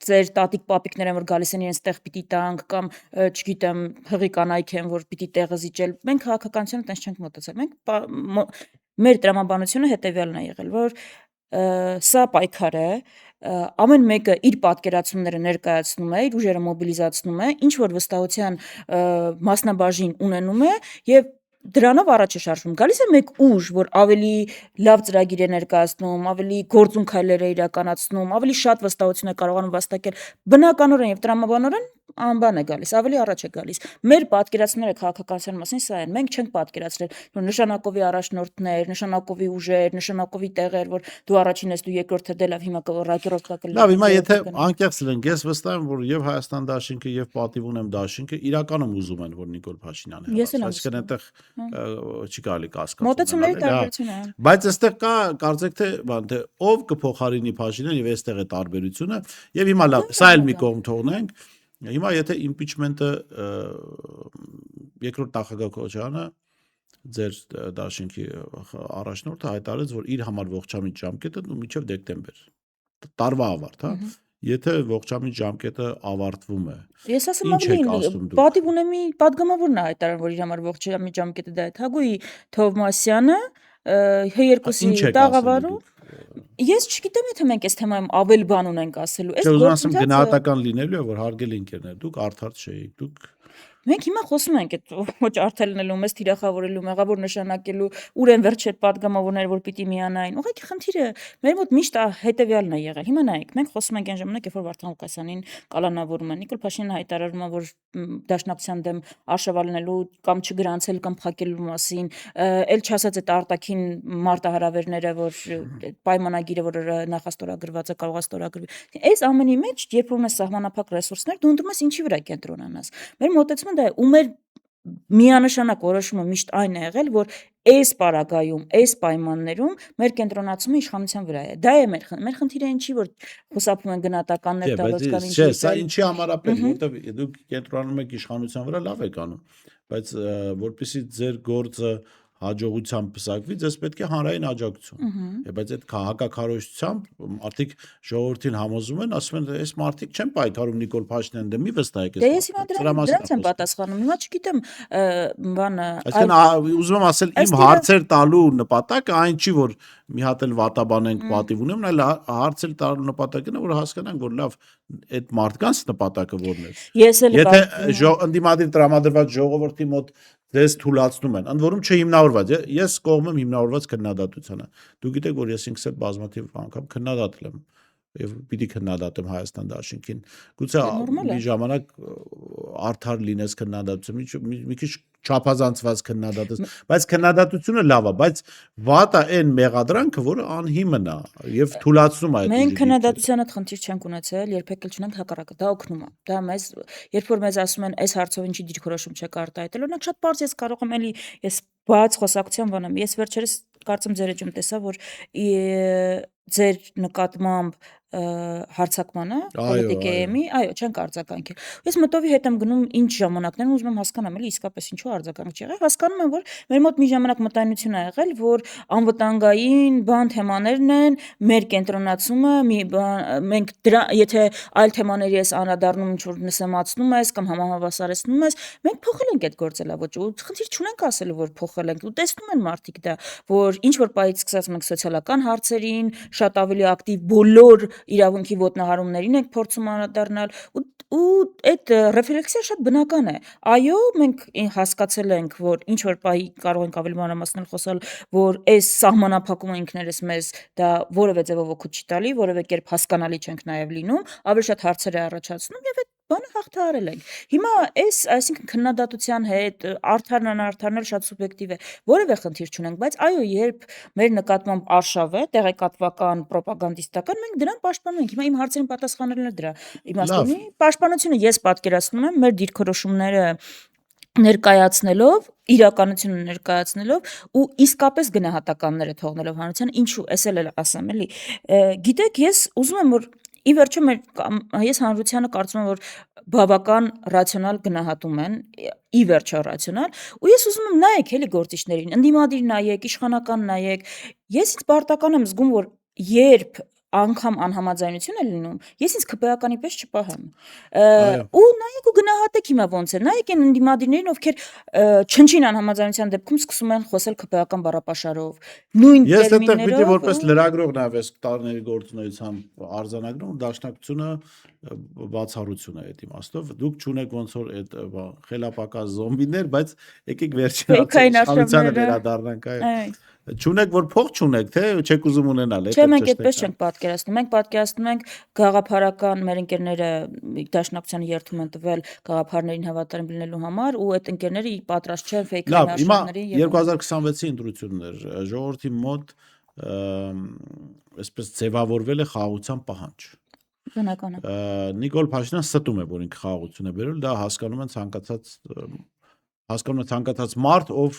ձեր տատիկ պապիկներ են, որ գալիս են իրենց տեղ պիտի տանք կամ չգիտեմ հղի կանայք են, որ պիտի տեղը զիջել։ Մենք քաղաքականությունը տենց չենք մոտեցել։ Մենք մեր տրամաբանությունը հետեւյալն է եղել, որ սա պայքար է, ամեն մեկը իր պատկերացումները ներկայացնում է, իր ուժերը մոբիլիզացնում է, ինչ որ վստահության մասնաբաժին ունենում է եւ դրանով առաջ է շարժվում։ Գալիս է մեկ ուժ, որ ավելի լավ ծրագիր է ներկայացնում, ավելի գործուն քայլեր է իրականացնում, ավելի շատ վստահություն է կարողանում վաստակել։ Բնականորեն եւ տրամաբանորեն անբան է գալիս, ավելի առաջ է գալիս։ Մեր պատկերացումները քաղաքականության մասին սա են։ Մենք չենք պատկերացրել, որ նշանակովի առաջնորդներ, նշանակովի ուժեր, նշանակովի տեղեր, որ դու առաջին ես, դու երկրորդը դե լավ, հիմա ռակերովկա կլինի։ Լավ, հիմա եթե անկեղծ լինենք, ես վստահ եմ, որ եւ Հայաստան դաշինքը եւ պատիվ ունեմ դաշինքը իրականում ուզում են, որ Նիկոլ Փաշինյանը հեռացվի։ Այսինքն այնտեղ չի կարելի կասկածել։ Մոտեցումների տարբերություն է։ Բայց այստեղ կա կարծեք թե ով կփոխարինի Փաշինյանին եւ այստեղ է տարբերությունը եւ հիմա լավ, սա էլ մի կողմ թողնենք։ Հիմա եթե impeachment-ը երկրորդ նախագահ Քոչարյանը ձեր դաշինքի առաջնորդը հայտարարեց, որ իր համար ողջամիտ ժամկետը մինչև դեկտեմբեր տարվա ավարտ, հա։ Եթե ողջամիտ ժամկետը ավարտվում է։ Ես ասում եմ, պատիվ ունեմի падգամավորն է հայտարարել, որ իր համար ողջամիտ ժամկետը դա է Թագուհի Թովմասյանը, H2-ի տաղավարում։ Ես չգիտեմ, եթե մենք այս թեմայում ավել բան ունենք ասելու։ Ես ուզում եմ գնահատական լինելու է, որ հարգելի ընկերներ, դուք արդար չէիք, դուք Մենք հիմա խոսում ենք այդ ոչ արտելնելու, մեզ թիրախավորելու, մեղավոր նշանակելու, ուր են վերջ այդ падգամավորները, որ պիտի միանային։ Ուղղակի խնդիրը մեր մոտ միշտ հետեւյալն է եղել։ Հիմա նայեք, մենք խոսում ենք այն ժամանակ, երբ որ Վարդան Ղուկասյանին կալանավորում են։ Նիկոլ Փաշինյանը հայտարարում է, որ դաշնակցության դեմ արշավալնելու կամ չգրանցել կամ փակելու մասին, ել չասած այդ արտաքին մարտահրավերները, որ պայմանագիրը, որ նախաստորագրված է, կարող է ստորագրվի։ Այս ամենի մեջ, երբ որ ունես սահմանափակ ռեսուրսներ, դու ընտրում ես ինչի վրա կենտրոնանաս։ Մեր մոտեցումը դա է, ու մեր միանշանակ որոշումը միշտ այն է եղել, որ այս պարագայում, այս պայմաններում մեր կենտրոնացումը իշխանության վրա է։ Դա է մեր խնդիրը ինչի, որ խուսափում են գնահատականներ տալուց կամ ինչի։ Սա ինչի համար է պետք, որտեվ դուք կենտրոնանում եք իշխանության վրա, լավ եք անում, բայց որպեսզի ձեր գործը հաջողությամբ պսակվի, ձեզ պետք է հանրային աջակցություն։ Բայց այդ հակակարողությամբ մարդիկ ժողովրդին համոզում են, ասում են, այս մարդիկ չեն պայքարում Նիկոլ Փաշինյանի դեմ, մի վստահեք այս։ Դե ես հիմա դրանց եմ պատասխանում։ Հիմա չգիտեմ, բանը։ Այսինքն ուզում եմ ասել, իմ հարցեր տալու նպատակը այն չի, որ մի հատ էլ վատաբանենք, պատիվ ունեմ, այլ հարցեր տալու նպատակն է, որ հասկանանք, որ լավ այդ մարդկանց նպատակը որն է։ Եթե ընդդիմադիր տրամադրված ժողովրդի մոտ դες թուլացնում են, ընդ որում չհիմնավորված, ես կողմ եմ հիմնավորված քննադատությանը։ Դու գիտեք, որ ես ինքս էլ բազմաթիվ անգամ քննադատել եմ եւ պիտի քննադատեմ Հայաստան Դաշինքին։ Գուցե մի ժամանակ արդար լինես քննադատություն, մի քիչ չափազանցված քննադատես, բայց քննադատությունը լավ է, բայց վատը այն մեղադրանքը, որը անհիմն է եւ թուլացնում է այդ։ Մենք քննադատության հետ խնդիր չենք ունեցել, երբեք էլ չունենք, հակառակը, դա օգնում է։ Դա մեզ, երբ որ մեզ ասում են, այս հարցով ինչի դիրքորոշում չեք արտահայտել, օրինակ շատ բարձ ես կարող եմ էլի, ես բաց խոսակցության բանամ, ես վերջերս կարծեմ ձեր էջում տեսա, որ ձեր նկատմամբ հարցակմանը պոլիտիկայեմի, այո, չենք արձագանքել։ Ես մտովի հետ եմ գնում ինչ ժամանակներում, ուզում եմ հասկանամ, էլի իսկապես ինչու արձագանք չեղավ։ Հասկանում եմ, որ մեր մոտ մի ժամանակ մտայնություն ա եղել, որ անվտանգային բան թեմաներն են, մեր կենտրոնացումը, մենք դրա, եթե այլ թեմաների ես անդրադառնում, ինչ որ նսեմացնում ես կամ համահավասարեցնում ես, մենք փոխել ենք այդ գործելավոճը, ու խնդիր չունենք ասելու, որ փոխել ենք, ու տեսնում են մարդիկ դա, որ ինչ որ պայից սկսած մենք սոցիալական հարցերին շատ ավելի ակտիվ բոլոր իրավունքի ոտնահարումներին ենք փորձում անդրադառնալ, ու այդ ռեֆլեքսիա շատ բնական է։ Այո, մենք հասկացել ենք, որ ինչ որ պահի կարող ենք ավելի մանրամասնել խոսալ, որ այս սահմանափակումը ինքներս մեզ դա որևէ ձևով օգուտ չի տալի, որևէ կերպ հասկանալի չենք նաև լինում, ավելի շատ հարցեր է առաջացնում եւ այդ բանը հաղթահարել ենք։ Հիմա այս, այսինքն քննադատության հետ արդարն անարդարն շատ սուբյեկտիվ է, որևէ խնդիր չունենք, բայց այո, երբ մեր նկատմամբ արշավ է, տեղեկատվական, պրոպագանդիստական, մենք դրան պաշտպանում ենք։ Հիմա իմ հարցերին պատասխանելն է դրա իմաստունի պաշտպանությունը ես պատկերացնում եմ մեր դիրքորոշումները ներկայացնելով, իրականությունը ներկայացնելով ու իսկապես գնահատականները թողնելով հանրության, ինչու, էս էլ ասեմ, էլի։ Գիտեք, ես ուզում եմ, որ ի վերջո ես հանրությանը կարծում եմ, որ բավական ռացիոնալ գնահատում են, ի վերջո ռացիոնալ, ու ես ուզում եմ նայեք էլի գործիչներին, ընդդիմադիր նայեք, իշխանական նայեք, ես ինձ պարտական եմ զգում, որ երբ անգամ անհամաձայնություն է լինում, ես ինձ ԿՊԱ-կանի պես չպահեմ։ Ու նայեք ու գնահատեք հիմա ոնց է։ Նայեք այն ընդդիմադիրներին, ովքեր չնչին անհամաձայնության դեպքում սկսում են խոսել ԿՊԱ-կան բառապաշարով։ Նույն ես այդտեղ պիտի որպես լրագրող նավես տարիների գործունեությամբ արձանագրում, դաշնակցությունը բացառություն է այդ իմաստով։ Դուք չունեք ոնց որ այդ խելապակած զոմբիներ, բայց եկեք վերջին իշխանությանը վերադառնանք, այո։ Չունեք, որ փող չունեք, թե չեք ուզում ունենալ, Չէ, մենք այդպես չենք պատկերացնում։ Մենք պատկերացնում ենք գաղափարական մեր ընկերները դաշնակցությանը երթում են տվել գաղափարներին հավատարիմ լինելու համար, ու այդ ընկերները պատրաստ չեն ֆեյքային հաշվների։ Լավ, հիմա 2026-ի ընտրություններ, ժողովրդի մոտ այսպես ձևավորվել է խաղաղության պահանջ։ Բնական է։ Նիկոլ Փաշինյանը ստում է, որ ինքը խաղաղություն է բերել, դա հասկանում են ցանկացած մարդ, ով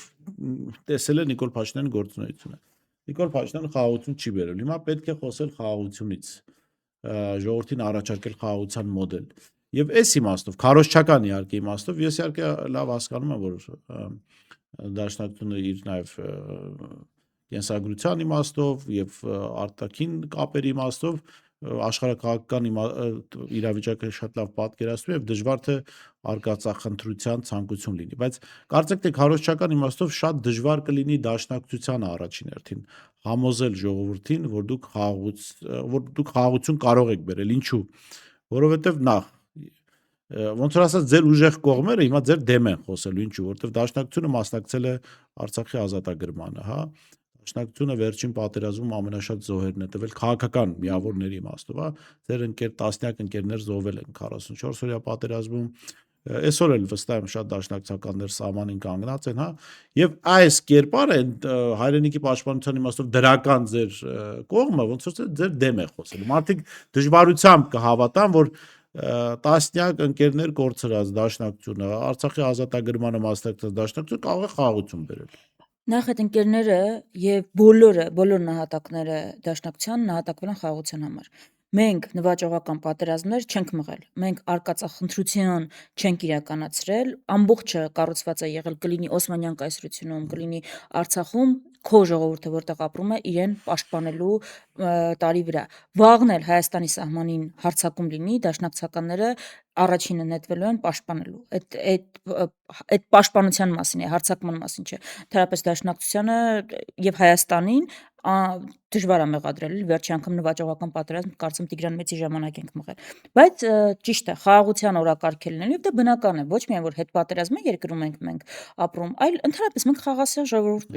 տեսել է Նիկոլ Փաշինյանի գործունեությունը։ Նիկոլ Փաշինյանը խաղաղություն չի բերել։ Հիմա պետք է խոսել խաղաղությունից, ժողովրդին առաջարկել խաղաղության մոդել։ Եվ այս իմաստով, քարոզչական իհարկե իմաստով, ես իհարկե լավ հասկանում եմ, որ դաշնակցությունը իր նաև կենսագրության իմաստով եւ արտաքին կապերի իմաստով աշխարհակաղակական իրավիճակը շատ լավ պատկերացնում եւ դժվար թե արկածախնդրության ցանկություն լինի, բայց կարծեք թե քարոզչական իմաստով շատ դժվար կլինի դաշնակցությանը առաջին հերթին համոզել ժողովրդին, որ դուք խաղաղություն կարող եք բերել, ինչու, որովհետեւ նախ ոնց որ ասած ձեր ուժեղ կողմերը հիմա ձեր դեմ են խոսելու, ինչու, որովհետև Դաշնակցությունը մասնակցել է Արցախի ազատագրմանը, հա։ Դաշնակցությունը վերջին պատերազմում ամենաշատ զոհերն է տվել քաղաքական միավորների իմաստով, հա։ Ձեր տասնյակ ընկերներ զոհվել են 44 օրյա պատերազմում, այսօր էլ վստահ եմ շատ դաշնակցականներ սահմանին կանգնած են, հա, եւ այս կերպարը հայրենիքի պաշտպանության իմաստով դրական ձեր կողմը ոնց որ ձեր դեմ է խոսելու։ Մարդիկ դժվարությամբ կհավատան, որ տասնյակ ընկերներ կորցրած դաշնակցությունը, Արցախի ազատագրմանը մասնակցած դաշնակցությունը կարող է խաղաղություն բերել։ Նախ այդ ընկերները եւ բոլոր նահատակները դաշնակցության նահատակվել են խաղաղության համար։ Մենք նվաճողական պատերազմներ չենք մղել։ Մենք արկածախնդրություն չենք իրականացրել։ Ամբողջը կառուցված է եղել կլինի Օսմանյան կայսրությունում, կլինի Արցախում, քո ժողովուրդը որտեղ ապրում է, իրեն պաշտպանելու տարի վրա։ Վաղն էլ Հայաստանի սահմանին հարձակում լինի, դաշնակցականները առաջինը նետվելու են պաշտպանելու։ Այդ պաշտպանության մասին է, հարձակման մասին չէ։ Թերապես դաշնակցությանը եւ Հայաստանին դժվար է մեղադրել, վերջի անգամ նվաճողական պատերազմ կարծեմ Տիգրան Մեծի ժամանակ ենք մղել։ Բայց ճիշտ է, խաղաղության օրակարգ է լինելու, դա բնական է, ոչ միայն որ հետ պատերազմի երկրում ենք մենք ապրում, այլ ընդհանրապես մենք խաղաղասեր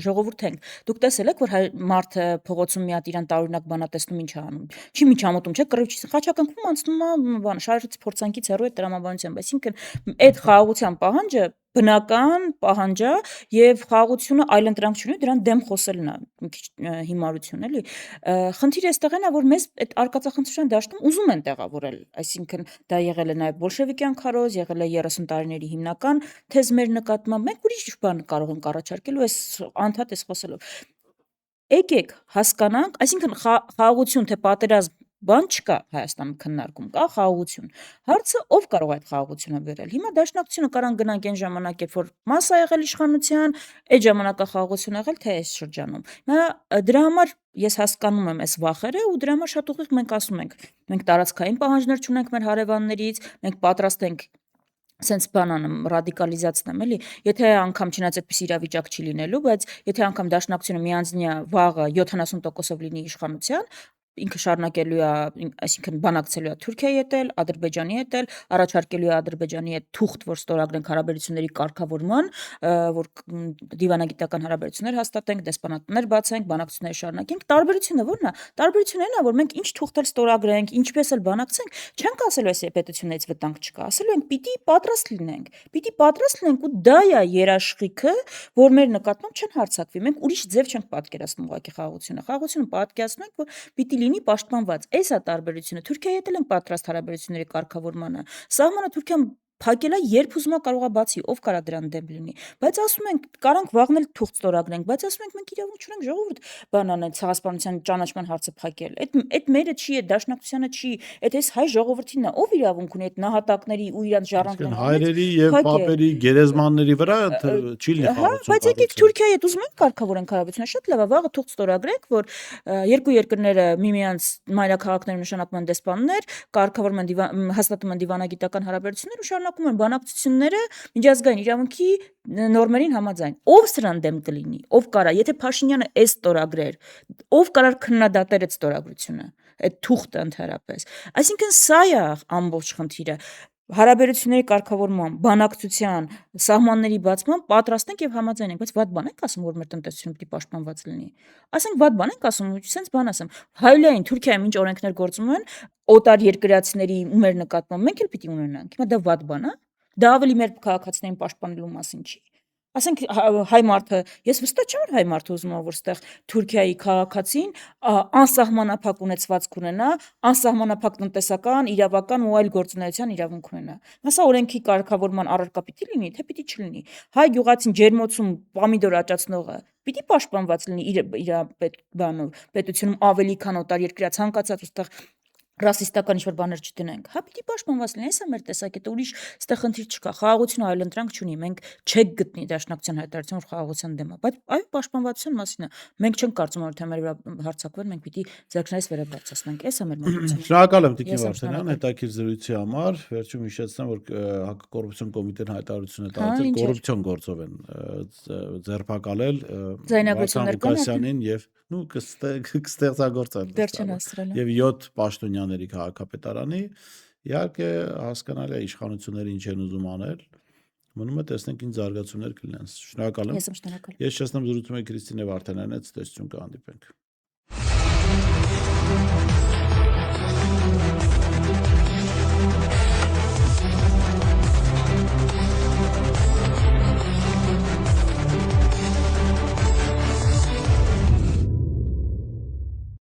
ժողովուրդ ենք։ Դուք տեսել եք, որ մարդը փողոցում մի հատ իրան տարօրինակ բանատեսնում ինչ է անում։ Չի միջամտում, չէ, կռիվ չի, խաչակնքում անցնում է շարժից փորձանքից հեռու է տրամաբանությամբ, այսինքն այդ խաղաղության պահանջը բնական պահանջ է եւ խաղաղությունը այլընտրանք չունի, դրան դեմ խոսելն է մի քիչ հիմարություն, էլի։ Խնդիրը այստեղ է, որ մեզ այդ արկածախնդրության դաշտում ուզում են տեղավորել, այսինքն դա եղել է նաեւ բոլշևիկյան քարոզ, եղել է 30 տարիների հիմնական թեզ մեր նկատմամբ, մենք ուրիշ բան կարող ենք առաջարկել ու այս անդհատ խոսելով։ Եկեք հասկանանք, այսինքն խաղաղություն թե պատերազմ բան չկա Հայաստանում քննարկում, կա խաղաղություն։ Հարցը ով կարող է այդ խաղաղությունը բերել։ Հիմա դաշնակցությունը կարան գնանք այն ժամանակ, երբ որ մաս է եղել իշխանության, այդ ժամանակա խաղաղություն եղել թե այս շրջանում։ Հիմա դրա համար ես հասկանում եմ այս վախերը ու դրա համար շատ ուղիղ մենք ասում ենք, մենք տարածքային պահանջներ չունենք մեր հարևաններից, մենք պատրաստ ենք սենց բան անեմ, ռադիկալիզացնեմ, էլի, եթե անգամ չնայած այդպես իրավիճակ չի լինելու, բայց եթե անգամ դաշնակցությունը միանձնյա վաղը 70%-ով լինի իշխանության, ինքը շարունակելու է, այսինքն բանակցելու է Թուրքիայի հետ էլ, Ադրբեջանի հետ էլ, առաջարկելու է Ադրբեջանի հետ թուղթ, որ ստորագրենք հարաբերությունների կարգավորման, որ դիվանագիտական հարաբերություններ հաստատենք, դեսպանատներ բացենք, բանակցություններ շարունակենք։ Տարբերությունը ո՞րն է։ Տարբերությունը այն է, որ մենք ինչ թուղթ էլ ստորագրենք, ինչպես էլ բանակցենք, չենք ասելու այս պետությունից վտանգ չկա, ասելու ենք պիտի պատրաստ լինենք։ Պիտի պատրաստ լինենք ու դա է երաշխիքը, որ մեր նկատմամբ չեն հարձակվի։ Մենք ուրիշ ձև չենք պատկերացնում ուղղակի խաղաղությունը։ Խաղաղությունը պատկերացնում ենք, որ պիտի լինի պաշտպանված։ Այս է տարբերությունը։ Թուրքիայի հետ էլ ենք պատրաստ հարաբերությունների կարգավորմանը։ Սահմանը Թուրքիան փակելա երբ ուզում է կարող է բացի, ով կարա դրան դեմ լինի։ Բայց ասում ենք, կարանք վաղնել թուղթ ստորագրենք, բայց ասում ենք մենք իրավունք չունենք ժողովուրդ բան անել, ցեղասպանության ճանաչման հարցը փակել։ Այդ մերը չի, այդ դաշնակցությանը չի, այդ այս հայ ժողովրդինն է, ով իրավունք ունի այդ նահատակների ու իրանց ժառանգների հայրերի եւ պապերի գերեզմանների վրա չի լինի խաղաղություն։ Բայց եկեք Թուրքիայի հետ ուզում ենք կարգավորենք հարաբերությունը, շատ լավ է, վաղը թուղթ ստորագրենք, որ երկու երկրները միմյանց մայրաքաղաքներում նշանակում են դեսպաններ, կարգավորում են հաստատում են դիվանագիտական հարաբերություններ ու շարունակում են բանակցությունները միջազգային իրավունքի նորմերին համաձայն։ Ով սրան դեմ կլինի, ով կարա, եթե Փաշինյանը այս ստորագրեր, ով կարար քննադատել այդ ստորագրությունը, այդ թուղթը ընդհանրապես։ Այսինքն սա է ամբողջ խնդիրը։ Հարաբերությունների կարգավորման, բանակցության, սահմանների բացման պատրաստ ենք եւ համաձայն ենք, բայց վատ բան ենք ասում, որ մեր տնտեսությունը պիտի պաշտպանված լինի։ Ասենք վատ բան ենք ասում, sense բան ասեմ։ Հայլային Թուրքիայում ինչ օրենքներ գործում են, օտար երկրացիների ու մեր նկատմամբ մենք էլ պիտի ունենանք։ Հիմա դա վատ բան է։ Դա ավելի մեր քաղաքացիներին պաշտպանելու մասին չի։ Ասենք հայ մարդը, ես վստահ չեմ որ հայ մարդը ուզում է որ ստեղ Թուրքիայի քաղաքացին անսահմանափակ ունեցվածք ունենա, անսահմանափակ տնտեսական, իրավական ու այլ գործունեության իրավունք ունենա։ Մասա օրենքի կարգավորման առարկա պիտի լինի, թե պիտի չլինի։ Հայ գյուղացին ջերմոցում պամիդոր աճացնողը պիտի պաշտպանված լինի իր պետությունում ավելի քան օտար երկրյա ցանկացած ուստեղ ռասիստական ինչ-որ բաներ չդնենք, հա պիտի պաշտպանված լինի, այս է մեր տեսակետը, ուրիշ ստեղ խնդիր չկա, խաղաղությունը այլընտրանք չունի, մենք չեք գտնի դաշնակցության հայտարարություն, որ խաղաղության դեմ է, բայց այո պաշտպանվածության մասին է, մենք չենք կարծում որ թեմերի վրա հարձակվել, մենք պիտի ձեռքներս վերաբարձրացնենք, այս է մեր մոտեցումը։ Շնորհակալ եմ Տիկին Վարդանյան հետաքրքիր զրույցի համար, վերջում հիշեցնեմ, որ հակակոռուպցիոն կոմիտեն հայտարարություն է տալիս, կոռուպցիոն գործով են ձերբակալել Ձայնագրություններ Ղուկասյանին եւ կստեղծագործեն վերջին հասցրել եւ 7 պաշտոնյաների քաղաքապետարանի Իհարկե հասկանալի է իշխանությունները ինչ են ուզում անել, մնում է տեսնենք ինչ զարգացումներ կլինեն։ Շնորհակալ եմ։ Ես եմ շնորհակալ։ Ես չասեմ զրուցում եմ Քրիստինե Վարդանյանից, տեսություն կհանդիպենք։